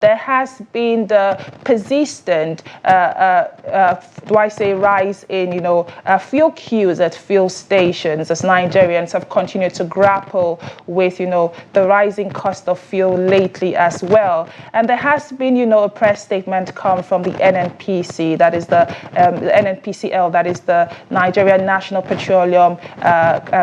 there has been the persistent, rise in, fuel queues at fuel stations as Nigerians have continued to grapple with, the rising cost of fuel lately as well. And there has been, a press statement come from the NNPC, that is the NNPCL, that is the Nigerian National Petroleum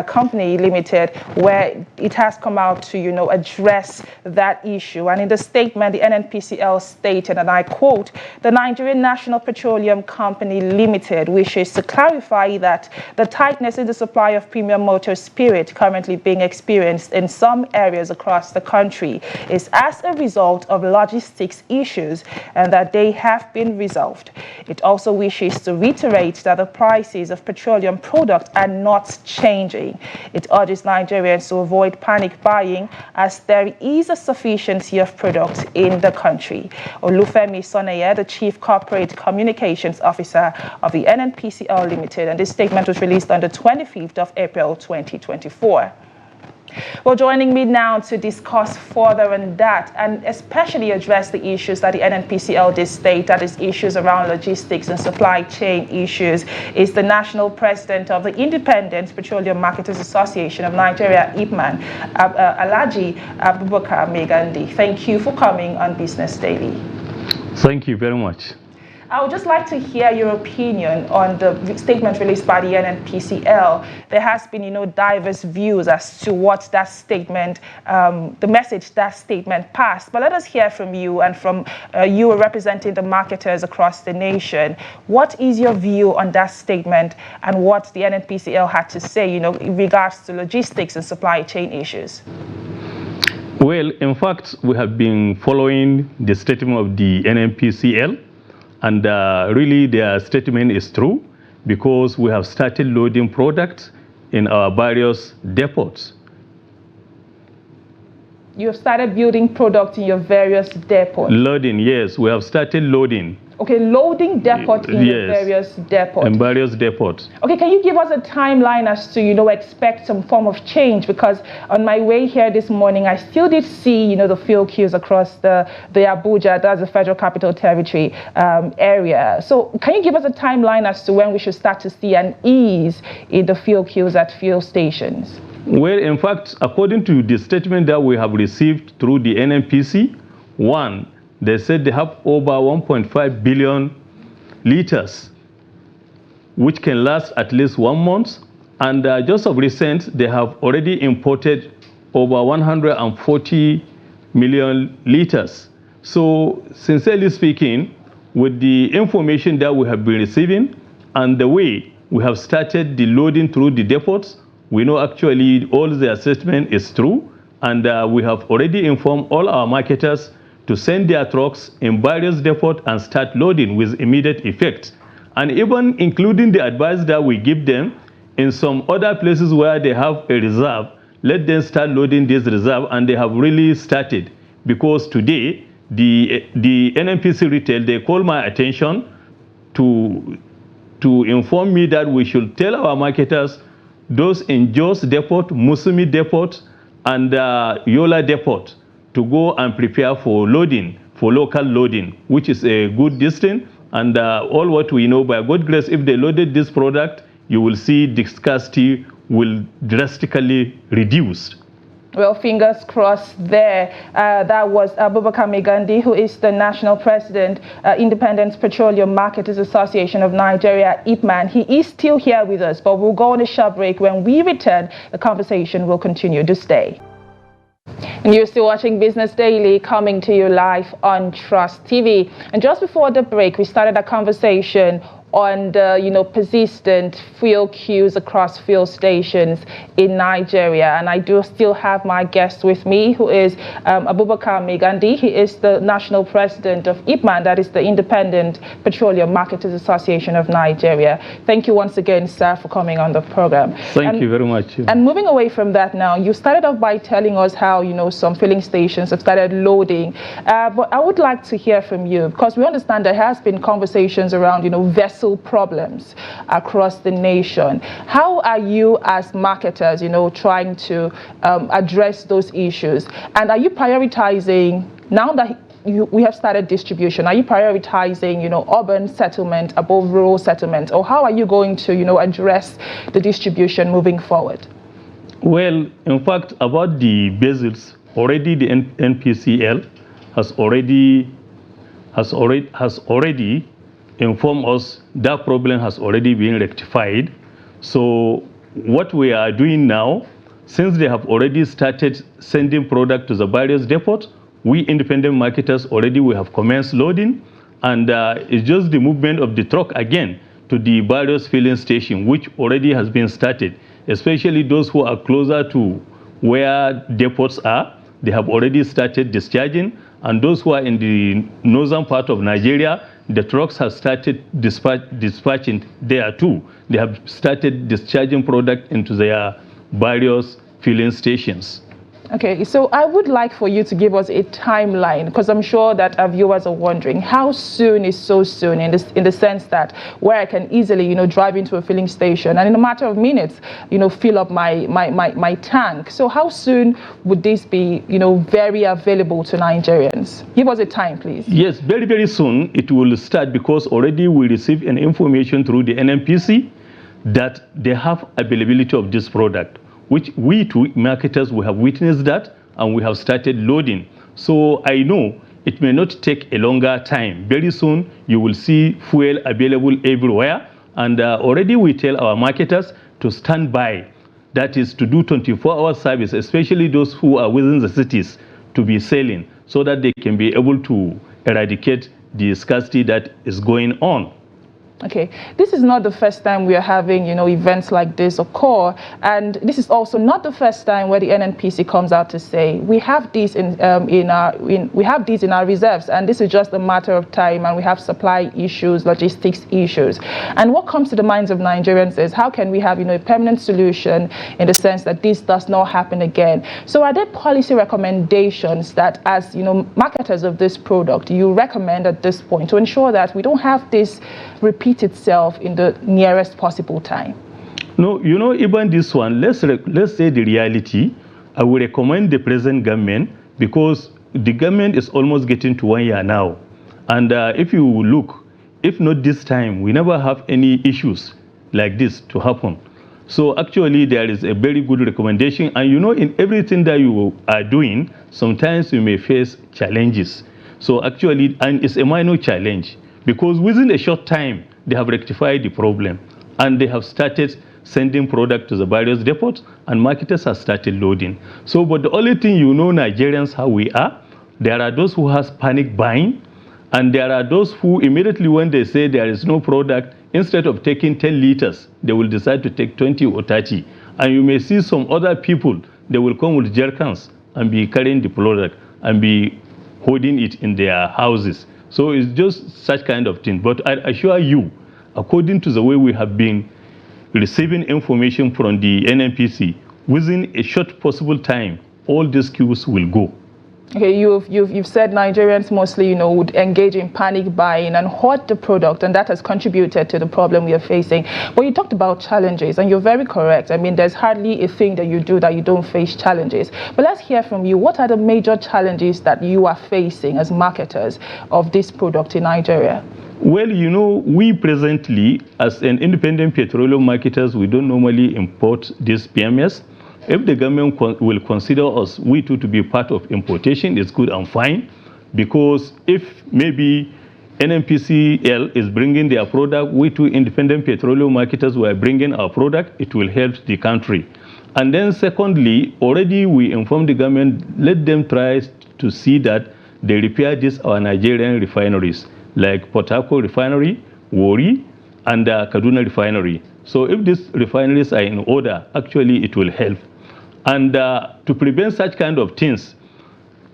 Company Limited, where it has come out to, address that issue. And in the statement, the NNPCL stated, and I quote, "The Nigerian National Petroleum Company Limited wishes to clarify that the tightness in the supply of premium motor spirit currently being experienced in some areas across the country is as a result of logistics issues and that they have been resolved. It also wishes to reiterate that the prices of petroleum products are not changing. It urges Nigerians to avoid panic buying as there is a sufficiency of products in the country." Olufemi Soneye, the Chief Corporate Communications Officer of the NNPCL Limited, and this statement was released on the 25th of April 2024. Well, joining me now to discuss further on that and especially address the issues that the NNPCL did state, that is issues around logistics and supply chain issues, is the National President of the Independent Petroleum Marketers Association of Nigeria, IPMAN, Alhaji Abubakar Maigandi. Thank you for coming on Business Daily. Thank you very much. I would just like to hear your opinion on the statement released by the NNPCL. There has been, diverse views as to what that statement, the message that statement passed. But let us hear from you and from you representing the marketers across the nation. What is your view on that statement and what the NNPCL had to say, in regards to logistics and supply chain issues? Well, in fact, we have been following the statement of the NNPCL. And really, their statement is true because we have started loading products in our various depots. You have started building products in your various depots? Loading, yes. We have started loading. Okay, loading depot in the various depots. In various depots. Okay, can you give us a timeline as to, expect some form of change? Because on my way here this morning, I still did see, the fuel queues across the Abuja, that's the Federal Capital Territory area. So can you give us a timeline as to when we should start to see an ease in the fuel queues at fuel stations? Well, in fact, according to the statement that we have received through the NNPC, they said they have over 1.5 billion liters, which can last at least 1 month. And just of recent, they have already imported over 140 million liters. So, sincerely speaking, with the information that we have been receiving and the way we have started the loading through the depots, we know actually all the assessment is true. And we have already informed all our marketers to send their trucks in various depots and start loading with immediate effect. And even including the advice that we give them, in some other places where they have a reserve, let them start loading this reserve, and they have really started. Because today, the NNPC Retail, they call my attention to inform me that we should tell our marketers, those in Jos Depot, Musumi Depot, and Yola Depot, to go and prepare for loading, for local loading, which is a good distance. And all what we know, by God's grace, if they loaded this product, you will see the scarcity will drastically reduce. Well, fingers crossed there. That was Abubakar Maigandi, who is the National President, Independent Petroleum Marketers Association of Nigeria, IPMAN. He is still here with us, but we'll go on a short break. When we return, the conversation will continue. To stay. And you're still watching Business Daily, coming to you live on Trust TV. And just before the break, we started a conversation on the persistent fuel queues across fuel stations in Nigeria. And I do still have my guest with me, who is Abubakar Maigandi. He is the National President of IPMAN, that is the Independent Petroleum Marketers Association of Nigeria. Thank you once again, sir, for coming on the program. Thank you very much. And moving away from that now, you started off by telling us how, some filling stations have started loading. But I would like to hear from you, because we understand there has been conversations around, vessel problems across the nation. How are you as marketers, trying to address those issues? And are you prioritizing, now that we have started distribution, are you prioritizing, urban settlement above rural settlement, or how are you going to, address the distribution moving forward? Well, in fact, about the basils, already the NPCL has already informed us that problem has already been rectified. So what we are doing now, since they have already started sending product to the various depots, we independent marketers already we have commenced loading, and it's just the movement of the truck again to the various filling station, which already has been started, especially those who are closer to where depots are. They have already started discharging, and those who are in the northern part of Nigeria, the trucks have started dispatching there too. They have started discharging product into their various filling stations. Okay, so I would like for you to give us a timeline, because I'm sure that our viewers are wondering how soon is so soon, in the sense that where I can easily, drive into a filling station and in a matter of minutes, fill up my tank. So how soon would this be, very available to Nigerians? Give us a time, please. Yes, very, very soon it will start, because already we received an information through the NNPC that they have availability of this product, which we too, marketers, we have witnessed that, and we have started loading. So I know it may not take a longer time. Very soon, you will see fuel available everywhere, and already we tell our marketers to stand by. That is to do 24-hour service, especially those who are within the cities, to be selling, so that they can be able to eradicate the scarcity that is going on. Okay, this is not the first time we are having, events like this occur, and this is also not the first time where the NNPC comes out to say we have these in our reserves, and this is just a matter of time, and we have supply issues, logistics issues. And what comes to the minds of Nigerians is how can we have, a permanent solution in the sense that this does not happen again? So are there policy recommendations that, as marketers of this product, you recommend at this point to ensure that we don't have this repeat itself in the nearest possible time? No, even this one, let's say the reality, I would recommend the present government, because the government is almost getting to 1 year now. And if you look, if not this time, we never have any issues like this to happen. So actually, there is a very good recommendation. And in everything that you are doing, sometimes you may face challenges. So actually, and it's a minor challenge, because within a short time, they have rectified the problem, and they have started sending product to the various depots, and marketers have started loading. So, but the only thing Nigerians, how we are, there are those who has panic buying, and there are those who immediately when they say there is no product, instead of taking 10 liters, they will decide to take 20 or 30. And you may see some other people, they will come with jerrycans and be carrying the product and be holding it in their houses. So it's just such kind of thing. But I assure you, according to the way we have been receiving information from the NNPC, within a short possible time, all these queues will go. Okay, you've said Nigerians mostly, would engage in panic buying and hoard the product, and that has contributed to the problem we are facing. But you talked about challenges, and you're very correct. I mean, there's hardly a thing that you do that you don't face challenges. But let's hear from you. What are the major challenges that you are facing as marketers of this product in Nigeria? Well, we presently, as an independent petroleum marketers, we don't normally import this PMS. If the government will consider us, we too, to be part of importation, it's good and fine. Because if maybe NNPCL is bringing their product, we too, independent petroleum marketers, we are bringing our product, it will help the country. And then secondly, already we informed the government, let them try to see that they repair our Nigerian refineries, like Port Harcourt refinery, Warri, and Kaduna refinery. So if these refineries are in order, actually it will help. And to prevent such kind of things,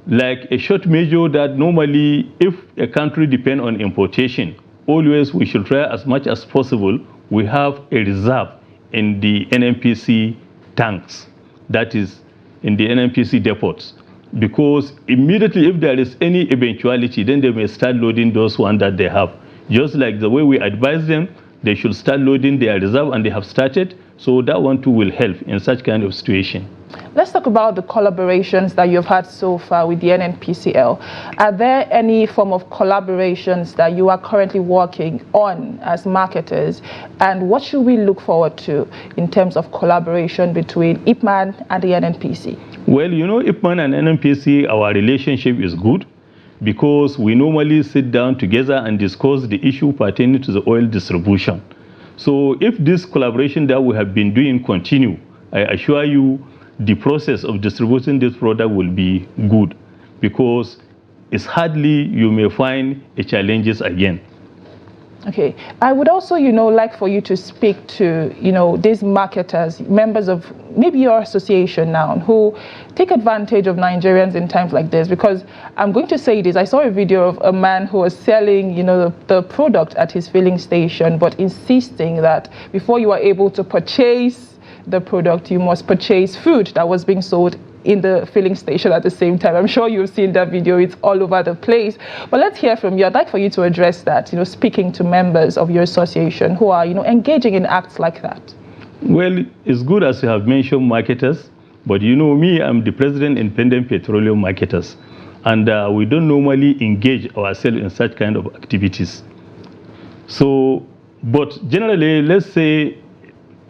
like a short measure that normally if a country depends on importation, always we should try as much as possible, we have a reserve in the NNPC tanks, that is in the NNPC depots. Because immediately if there is any eventuality, then they may start loading those ones that they have. Just like the way we advise them, they should start loading their reserve, and they have started. So that one too will help in such kind of situation. Let's talk about the collaborations that you've had so far with the NNPCL. Are there any form of collaborations that you are currently working on as marketers? And what should we look forward to in terms of collaboration between IPMAN and the NNPC? Well, you know, IPMAN and NNPC, our relationship is good because we normally sit down together and discuss the issue pertaining to the oil distribution. So if this collaboration that we have been doing continue, I assure you the process of distributing this product will be good because it's hardly you may find challenges again. Okay, I would also, like for you to speak to, these marketers, members of maybe your association now, who take advantage of Nigerians in times like this. Because I'm going to say this, I saw a video of a man who was selling, the product at his filling station, but insisting that before you are able to purchase the product, you must purchase food that was being sold in the filling station at the same time. I'm sure you've seen that video. It's all over the place. But let's hear from you. I'd like for you to address that, speaking to members of your association who are, engaging in acts like that. Well, it's good as you have mentioned marketers, but me, I'm the president independent petroleum marketers. And we don't normally engage ourselves in such kind of activities. So, but generally, let's say,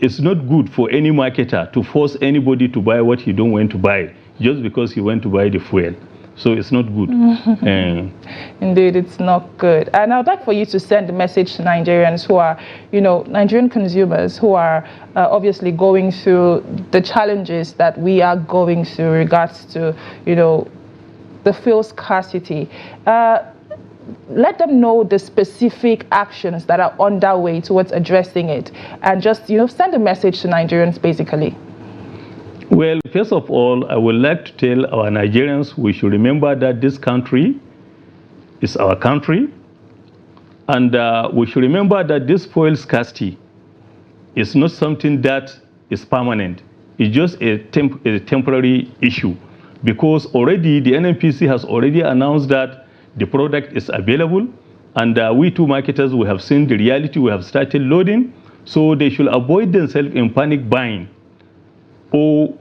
it's not good for any marketer to force anybody to buy what he don't want to buy just because he went to buy the fuel. So it's not good. Indeed, it's not good. And I'd like for you to send a message to Nigerians who are, Nigerian consumers who are obviously going through the challenges that we are going through in regards to, the fuel scarcity. Let them know the specific actions that are underway towards addressing it, and just send a message to Nigerians basically. Well, first of all, I would like to tell our Nigerians we should remember that this country is our country, and we should remember that this fuel scarcity is not something that is permanent. It's just a temporary issue, because already the NNPC has already announced that the product is available, and we two marketers, we have seen the reality, we have started loading, so they should avoid themselves in panic buying or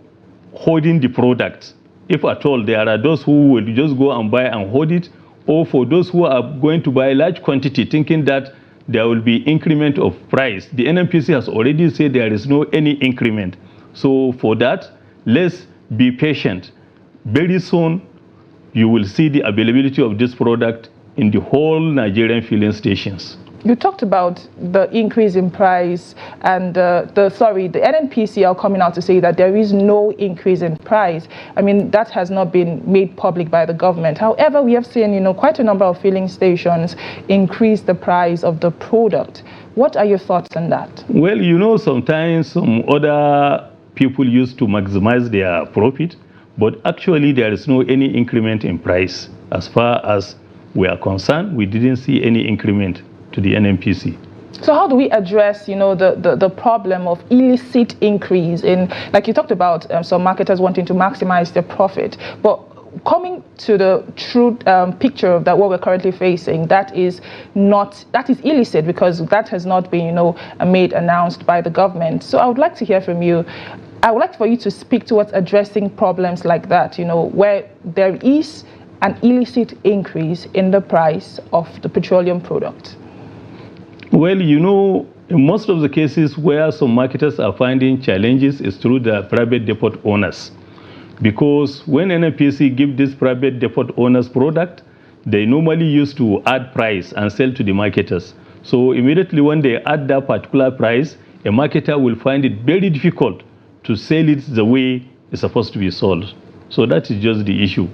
hoarding the product. If at all, there are those who will just go and buy and hoard it, or for those who are going to buy a large quantity thinking that there will be increment of price. The NNPC has already said there is no any increment. So for that, let's be patient. Very soon, you will see the availability of this product in the whole Nigerian filling stations. You talked about the increase in price and the NNPC are coming out to say that there is no increase in price. I mean, that has not been made public by the government. However, we have seen, quite a number of filling stations increase the price of the product. What are your thoughts on that? Well, sometimes some other people used to maximize their profit, but actually there is no any increment in price. As far as we are concerned, we didn't see any increment to the NNPC. So how do we address, the problem of illicit increase in, like you talked about, some marketers wanting to maximize their profit, but coming to the true picture of that, what we're currently facing, that is illicit, because that has not been, announced by the government. So I would like to hear from you. I would like for you to speak towards addressing problems like that, where there is an illicit increase in the price of the petroleum product. Well, in most of the cases where some marketers are finding challenges is through the private depot owners. Because when NNPC give this private depot owners product, they normally used to add price and sell to the marketers. So immediately when they add that particular price, a marketer will find it very difficult to sell it the way it's supposed to be sold. So that is just the issue.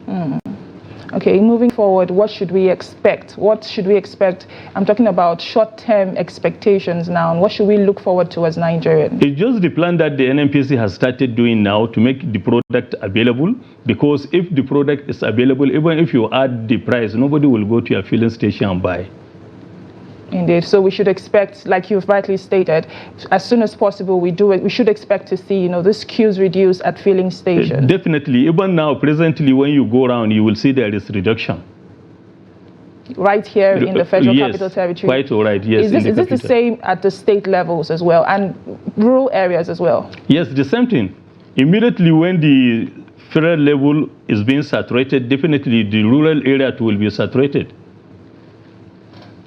Okay, moving forward, what should we expect? What should we expect? I'm talking about short-term expectations now. And what should we look forward to as Nigerians? It's just the plan that the NNPC has started doing now to make the product available. Because if the product is available, even if you add the price, nobody will go to your filling station and buy. Indeed. So we should expect, like you've rightly stated, as soon as possible we should expect to see, these queues reduce at filling stations. Definitely. Even now, presently, when you go around, you will see there is reduction. Right here in the Federal Yes, Capital Territory? Quite all right, yes. Is this the same at the state levels as well, and rural areas as well? Yes, the same thing. Immediately when the federal level is being saturated, definitely the rural area too will be saturated.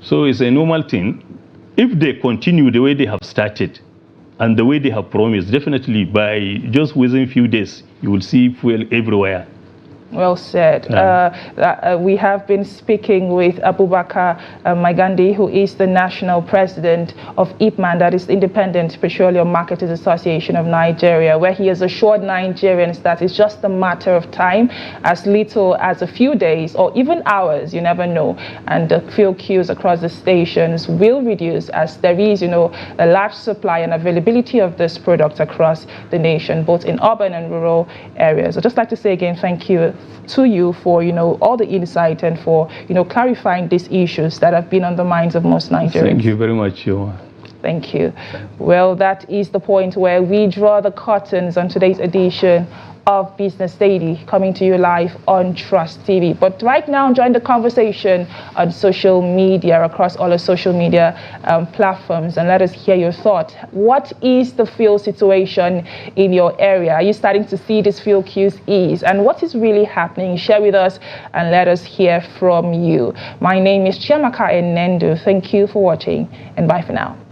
So it's a normal thing. If they continue the way they have started and the way they have promised, definitely by just within a few days, you will see fuel everywhere. Well said. We have been speaking with Abubakar Maigandi, who is the national president of IPMAN, that is Independent Petroleum Marketers Association of Nigeria, where he has assured Nigerians that it's just a matter of time, as little as a few days or even hours, you never know, and the fuel queues across the stations will reduce as there is, a large supply and availability of this product across the nation, both in urban and rural areas. I'd just like to say again, thank you to you for all the insight and for clarifying these issues that have been on the minds of most Nigerians. Thank you very much. Thank you. Well, that is the point where we draw the curtains on today's edition of Business Daily, coming to you live on Trust TV. But right now, join the conversation on social media, across all the social media platforms, and let us hear your thoughts. What is the fuel situation in your area? Are you starting to see these fuel queues ease? And what is really happening? Share with us and let us hear from you. My name is Chiamaka Enendu. Thank you for watching, and bye for now.